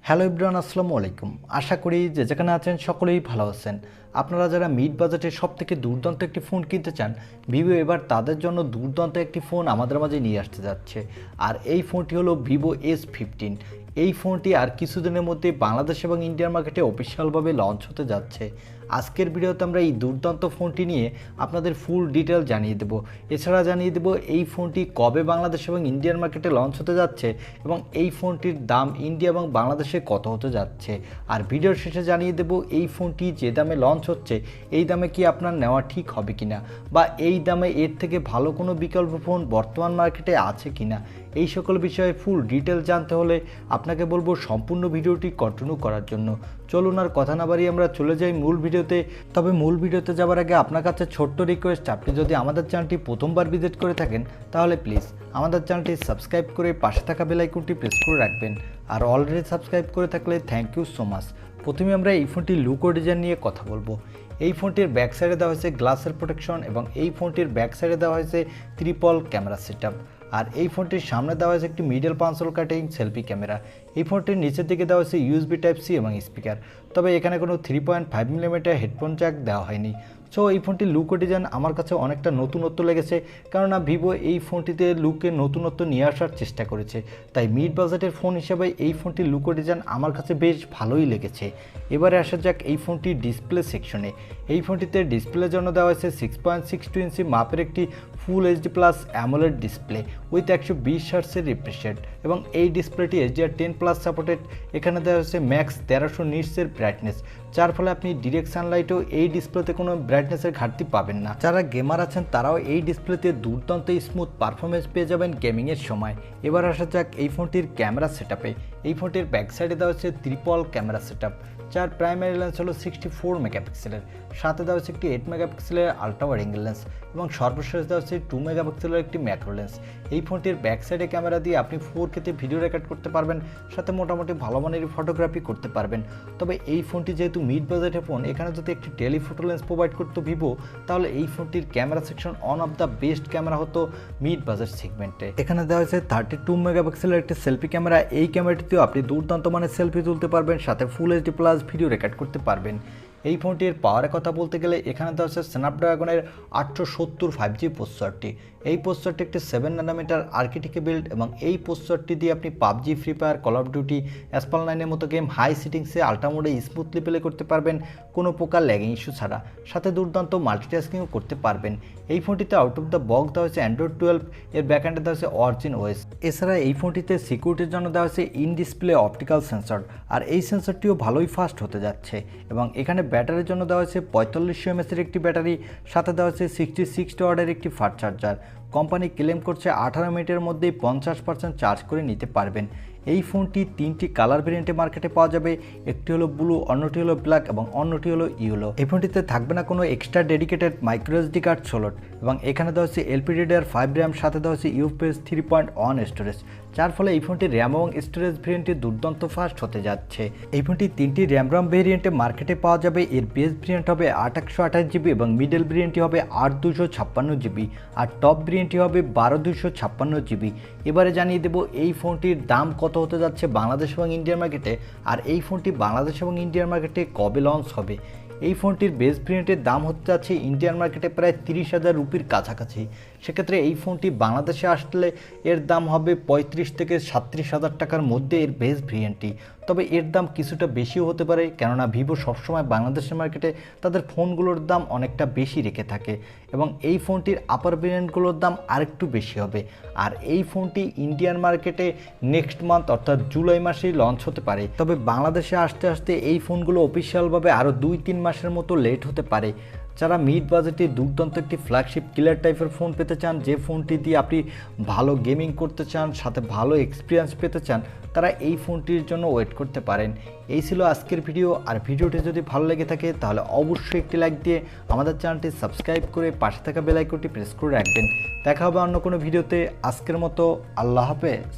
Hello everyone, আসসালামু আলাইকুম। আশা করি যে যেখানে আছেন সকলেই ভালো আছেন। আপনারা যারা মিড বাজেটে সবথেকে দুর্দান্ত একটি ফোন কিনতে চান, ভিভো এবার তাদের জন্য দুর্দান্ত একটি ফোন আমাদের মাঝে নিয়ে আসতে যাচ্ছে। আর এই ফোনটি হলো ভিভো S15। এই ফোনটি আর কিছুদিনের মধ্যে বাংলাদেশ এবং ইন্ডিয়ার মার্কেটে অফিসিয়ালভাবে লঞ্চ হতে যাচ্ছে। আজকের ভিডিওতে আমরা এই দুর্দান্ত ফোনটি নিয়ে আপনাদের ফুল ডিটেল জানিয়ে দেব। এছাড়া জানিয়ে দেব এই ফোনটি কবে বাংলাদেশ এবং ইন্ডিয়ার মার্কেটে লঞ্চ হতে যাচ্ছে এবং এই ফোনটির দাম ইন্ডিয়া এবং বাংলাদেশে কত হতে যাচ্ছে। আর ভিডিওর শেষে জানিয়ে দেব এই ফোনটি যে দামে লঞ্চ হচ্ছে এই দামে কি আপনার নেওয়া ঠিক হবে কিনা, বা এই দামে এর থেকে ভালো কোনো বিকল্প ফোন বর্তমান মার্কেটে আছে কিনা। এই সকল বিষয়ে ফুল ডিটেল জানতে হলে আপনাকে বলবো সম্পূর্ণ ভিডিওটি কন্টিনিউ করার জন্য। চলুন আর কথা না বাড়িয়ে আমরা চলে যাই মূল ভিডিওতে। তবে মূল ভিডিওতে যাওয়ার আগে আপনার কাছে ছোট্ট রিকোয়েস্ট, আপনি যদি আমাদের চ্যানেলটি প্রথমবার ভিজিট করে থাকেন তাহলে প্লিজ আমাদের চ্যানেলটি সাবস্ক্রাইব করে পাশে থাকা বেল আইকনটি প্রেস করে রাখবেন। আর অলরেডি সাবস্ক্রাইব করে থাকলে থ্যাংক ইউ সো মাচ। প্রথমে আমরা এই ফোনটির লুক ও ডিজাইন নিয়ে কথা বলবো। এই ফোনটির ব্যাক সাইডে দেওয়া হয়েছে গ্লাসের প্রোটেকশন এবং এই ফোনটির ব্যাক সাইডে দেওয়া হয়েছে ট্রিপল ক্যামেরা সেটআপ। আর এই ফোনটির সামনে দেওয়া হয়েছে একটি মিডল পাঞ্চল কাটিং সেলফি ক্যামেরা। এই ফোনটির নিচের দিকে দেওয়া হয়েছে USB টাইপ সি এবং স্পিকার। তবে এখানে কোনো 3.5 মিলিমিটার হেডফোন জ্যাক দেওয়া হয়নি। সো এই ফোনটির লুক ও ডিজাইন আমার কাছে অনেকটা নতুনত্ব লেগেছে, কেননা ভিভো এই ফোনটিতে লুকে নতুনত্ব নিয়ে আসার চেষ্টা করেছে। তাই মিড বাজেটের ফোন হিসেবে এই ফোনটির লুক ও ডিজাইন আমার কাছে বেশ ভালোই লেগেছে। এবারে আসা যাক এই ফোনটির ডিসপ্লে সেকশনে। এই ফোনটিতে ডিসপ্লের জন্য দেওয়া হয়েছে 6.62 ইঞ্চি মাপের একটি full HD plus AMOLED display with 120 হার্টজের রিফ্রেশ রেট এবং এই ডিসপ্লেটি HDR10+ সাপোর্টেড। এখানে দেওয়া হয়েছে ম্যাক্স 1300 নিটসের ব্রাইটনেস, যার ফলে আপনি ডিরেক্ট সানলাইটেও এই ডিসপ্লেতে কোনো ব্রাইটনেসের ঘাটতি পাবেন না। যারা গেমার আছেন তারাও এই ডিসপ্লেতে দুর্দান্ত স্মুথ পারফরমেন্স পেয়ে যাবেন গেমিংয়ের সময়। এবার আসা যাক এই ফোনটির ক্যামেরা সেটআপে। এই ফোনটির ব্যাক সাইডে দেওয়া হচ্ছে ট্রিপল ক্যামেরা সেটআপ, যার প্রাইমারি লেন্স হলো 64 মেগাপিক্সেলের, সাথে দেওয়া হচ্ছে একটি 8 মেগাপিক্সেলের আলট্রা ওয়াইড অ্যাঙ্গেল লেন্স এবং সর্বশেষ দেওয়া হচ্ছে 2 মেগাপিক্সেলের একটি ম্যাক্রো লেন্স। এই ফোনটির ব্যাক সাইডে ক্যামেরা দিয়ে আপনি 4K-তে ভিডিও রেকর্ড করতে পারবেন, সাথে মোটামুটি ভালো মানের ফটোগ্রাফি করতে পারবেন। তবে এই ফোনটি যেহেতু মিড বাজেটের ফোন, এখানে যদি একটি টেলিফোটো লেন্স প্রোভাইড করতো ভিভো, তাহলে এই ফোনটির camera section one of the best camera হতো মিড বাজেট সেগমেন্টে। এখানে দেওয়া হয়েছে 32 মেগাপিক্সেলের একটি সেলফি ক্যামেরা। এই ক্যামেরাটিতেও আপনি দুর্দান্ত মানের সেলফি তুলতে পারবেন, সাথে ফুল এইচডি প্লাস ভিডিও রেকর্ড করতে পারবেন। এই ফোনটির পাওয়ারের কথা বলতে গেলে এখানে দেওয়া হচ্ছে স্ন্যাপড্রাগনের 870 5G প্রসেসরটি। এই প্রসেসরটি একটি 7 ন্যানোমিটার আর্কিটেক্টে বিল্ড এবং এই প্রসেসরটি দিয়ে আপনি PUBG, Free Fire, Call of Duty, Asphalt 9-এর মতো গেম হাই সিটিংসে আল্ট্রা মোডে স্মুথলি প্লে করতে পারবেন কোনো প্রকার ল্যাগিং ইস্যু ছাড়া, সাথে দুর্দান্ত মাল্টিটাস্কিংও করতে পারবেন। এই ফোনটিতে আউট অফ দ্য বক্স দেওয়া হয়েছে অ্যান্ড্রয়েড 12 এর ব্যাকএন্ডে দেওয়া হয়েছে অরিজিন OS। এছাড়া এই ফোনটিতে সিকিউরিটির জন্য দেওয়া হয়েছে ইন ডিসপ্লে অপটিক্যাল সেন্সর, আর এই সেন্সরটিও ভালোই ফাস্ট হতে যাচ্ছে। এবং এখানে ব্যাটারির জন্য দেওয়া হয়েছে 4500 mAh এর একটি ব্যাটারি, সাথে দেওয়া হয়েছে 66 ওয়াটের একটি ফাস্ট চার্জার। কোম্পানি ক্লেম করছে 18 মিনিটের মধ্যেই 50% চার্জ করে নিতে পারবেন। এই ফোনটি 3টি কালার ভেরিয়েন্টে মার্কেটে পাওয়া যাবে, একটি হলো ব্লু, অন্যটি হলো ব্ল্যাক এবং অন্যটি হলো ইয়েলো। এই ফোনটিতে থাকবে না কোনো extra dedicated micro SD card slot এবং এখানে দেওয়া হচ্ছে LPDDR5 র্যাম, সাথে দেওয়া হচ্ছে UFS 3.1 স্টোরেজ, যার ফলে এই ফোনটি র্যাম এবং স্টোরেজ ভেরিয়েন্টে দুর্দান্ত ফাস্ট হতে যাচ্ছে। এই ফোনটি 3টি র্যাম ভেরিয়েন্টে মার্কেটে পাওয়া যাবে। এর বেস ভেরিয়েন্ট হবে 8/128GB এবং মিডল ভেরিয়েন্টটি হবে 8/256GB আর টপ ভেরিয়েন্টটি হবে 12/256GB। এবারে জানিয়ে দেব এই ফোনটির দাম কত হতে যাচ্ছে বাংলাদেশ এবং ইন্ডিয়ার মার্কেটে, আর এই ফোনটি বাংলাদেশ এবং ইন্ডিয়ার মার্কেটে কবে লঞ্চ হবে। এই ফোনটির বেস ভেরিয়েন্টের দাম হতে যাচ্ছে ইন্ডিয়ান মার্কেটে প্রায় 30,000 রুপির কাছাকাছি। সেক্ষেত্রে এই ফোনটি বাংলাদেশে আসলে এর দাম হবে 35 থেকে 37,000 টাকার মধ্যে এর বেস ভেরিয়েন্টটি। তবে এর দাম কিছুটা বেশিও হতে পারে, কেননা ভিভো সবসময় বাংলাদেশের মার্কেটে তাদের ফোনগুলোর দাম অনেকটা বেশি রেখে থাকে এবং এই ফোনটির আপার ভেরিয়েন্টগুলোর দাম আরেকটু বেশি হবে। আর এই ফোনটি ইন্ডিয়ান মার্কেটে নেক্সট মান্থ অর্থাৎ জুলাই মাসেই লঞ্চ হতে পারে। তবে বাংলাদেশে আসতে আসতে এই ফোনগুলো অফিসিয়ালভাবে আরও 2-3 মাসের মতো লেট হতে পারে। যারা মিড বাজেটে দুর্দান্ত একটি ফ্ল্যাগশিপ কিলার টাইপের ফোন পেতে চান, যে ফোনটি দিয়ে আপনি ভালো গেমিং করতে চান, সাথে ভালো এক্সপিরিয়েন্স পেতে চান, তারা এই ফোনটির জন্য ওয়েট করতে পারেন। এই ছিল আজকের ভিডিও। আর ভিডিওটি যদি ভালো লেগে থাকে তাহলে অবশ্যই একটি লাইক দিয়ে আমাদের চ্যানেলটি সাবস্ক্রাইব করে পাশে থাকা বেল আইকনটি প্রেস করে রাখবেন। দেখা হবে অন্য কোনো ভিডিওতে। আজকের মতো আল্লাহ হাফেজ।